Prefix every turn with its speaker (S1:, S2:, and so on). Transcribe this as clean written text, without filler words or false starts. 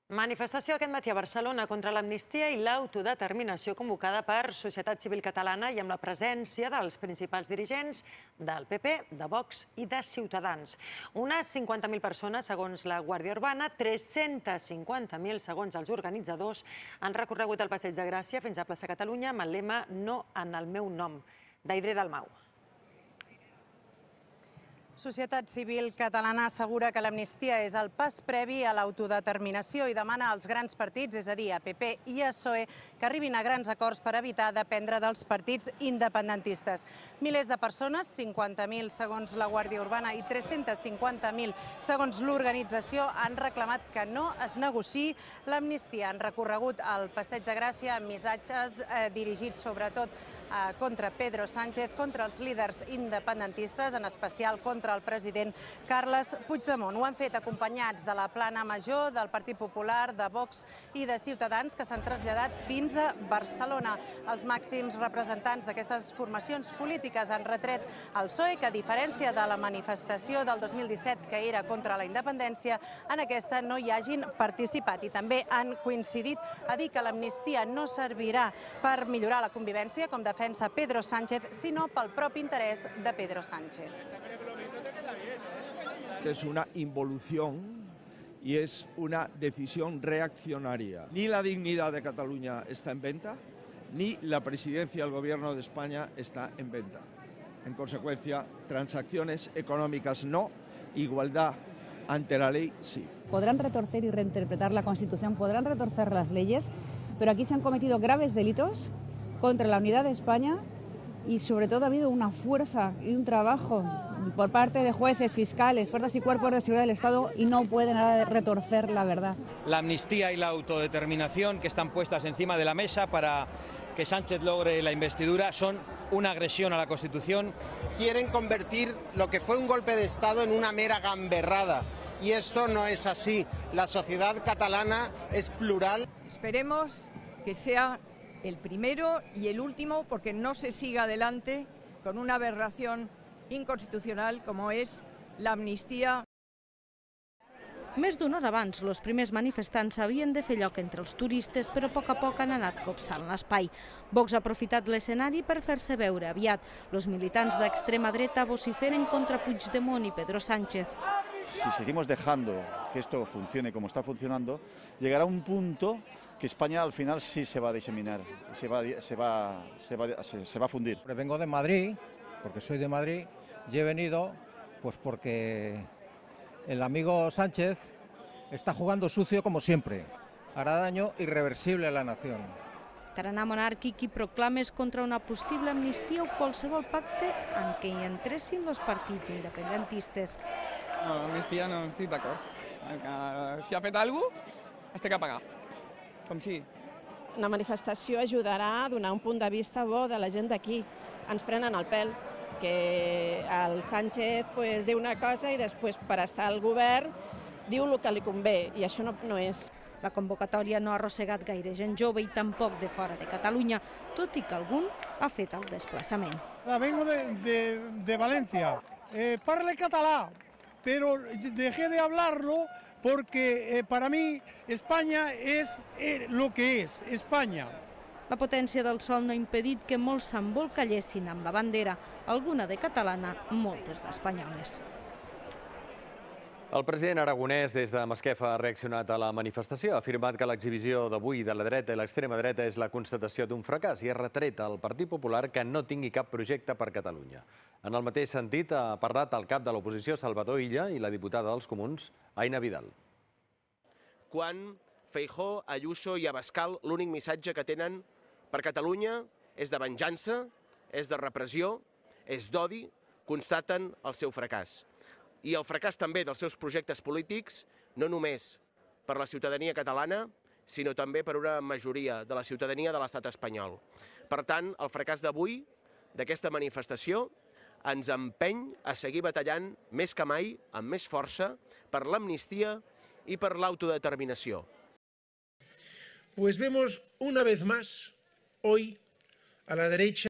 S1: Manifestació aquest matí a Barcelona contra l'amnistia i l'autodeterminació convocada per Societat Civil Catalana i amb la presència dels principals dirigents del PP, de Vox i de Ciutadans. Unes 50.000 persones, segons la Guàrdia Urbana, 350.000, segons els organitzadors, han recorregut el Passeig de Gràcia fins a Plaça Catalunya amb el lema "No en el meu nom", d'Aidre Dalmau.
S2: Societat Civil Catalana assegura que l'amnistia és el pas previ a l'autodeterminació i demana als grans partits, és a dir, a PP i a PSOE, que arribin a grans acords per evitar dependre dels partits independentistes. Milers de persones, 50.000 segons la Guàrdia Urbana i 350.000 segons l'organització, han reclamat que no es negociï l'amnistia. Han recorregut el Passeig de Gràcia amb missatges dirigits sobretot contra Pedro Sánchez, contra els líders independentistes, en especial contra el president Carles Puigdemont. Ho han fet acompanyats de la plana major del Partit Popular, de Vox i de Ciutadans, que s'han traslladat fins a Barcelona. Els màxims representants d'aquestes formacions polítiques han retret al PSOE que, a diferència de la manifestació del 2017, que era contra la independència, en aquesta no hi hagin participat. I també han coincidit a dir que l'amnistia no servirà per millorar la convivència, com defensa Pedro Sánchez, sinó pel propi interès de Pedro Sánchez.
S3: Es una involución y es una decisión reaccionaria. Ni la dignidad de Cataluña está en venta, ni la presidencia del Gobierno de España está en venta. En consecuencia, transacciones económicas no, igualdad ante la ley sí.
S4: Podrán retorcer y reinterpretar la Constitución, podrán retorcer las leyes, pero aquí se han cometido graves delitos contra la unidad de España y sobre todo ha habido una fuerza y un trabajo por parte de jueces, fiscales, fuerzas y cuerpos de seguridad del Estado y no pueden ahora retorcer la verdad.
S5: La amnistía y la autodeterminación que están puestas encima de la mesa para que Sánchez logre la investidura son una agresión a la Constitución.
S6: Quieren convertir lo que fue un golpe de Estado en una mera gamberrada y esto no es así. La sociedad catalana es plural.
S7: Esperemos que sea el primero y el último, porque no se siga adelante con una aberración inconstitucional como és l'amnistia.
S8: Més d'una hora abans, els primers manifestants havien de fer lloc entre els turistes, però a poc han anat copsant l'espai. Vox ha aprofitat l'escenari per fer-se veure aviat. Els militants d'extrema dreta vociferen contra Puigdemont i Pedro Sánchez.
S9: Si seguimos dejando que esto funcione como está funcionando, llegará un punto que España al final sí se va a diseminar, se va a fundir.
S10: Vengo de Madrid, porque soy de Madrid, y he venido pues porque el amigo Sánchez está jugando sucio como siempre. Hará daño irreversible a la nación.
S8: Tarannà monàrquic i proclames contra una possible amnistia o qualsevol pacte en què hi entressin els partits independentistes.
S11: No, l'amnistia no estic d'acord. Si ha fet alguna cosa, es té que pagar. Com si.
S12: Una manifestació ajudarà a donar un punt de vista bo de la gent d'aquí. Ens prenen el pèl, que el Sánchez diu una cosa i després, per estar al govern, diu el que li convé, i això no és.
S8: La convocatòria no ha arrossegat gaire gent jove i tampoc de fora de Catalunya, tot i que algun ha fet el desplaçament.
S13: Vengo de Valencia. Parle català, pero dejé de hablarlo porque para mí España es lo que es, España.
S8: La potència del sol no ha impedit que molts s'embolcallessin amb la bandera, alguna de catalana, moltes d'espanyoles.
S14: El president aragonès des de Masquefa ha reaccionat a la manifestació. Ha afirmat que l'exhibició d'avui de la dreta i l'extrema dreta és la constatació d'un fracàs i ha retret al Partit Popular que no tingui cap projecte per Catalunya. En el mateix sentit ha parlat el cap de l'oposició, Salvador Illa, i la diputada dels Comuns, Aina Vidal.
S6: Quan Feijóo, Ayuso i Abascal l'únic missatge que tenen per Catalunya és de venjança, és de repressió, és d'odi, constaten el seu fracàs. I el fracàs també dels seus projectes polítics, no només per la ciutadania catalana, sinó també per una majoria de la ciutadania de l'estat espanyol. Per tant, el fracàs d'avui, d'aquesta manifestació, ens empeny a seguir batallant més que mai, amb més força, per l'amnistia y por la autodeterminación.
S15: Pues vemos una vez más, hoy, a la derecha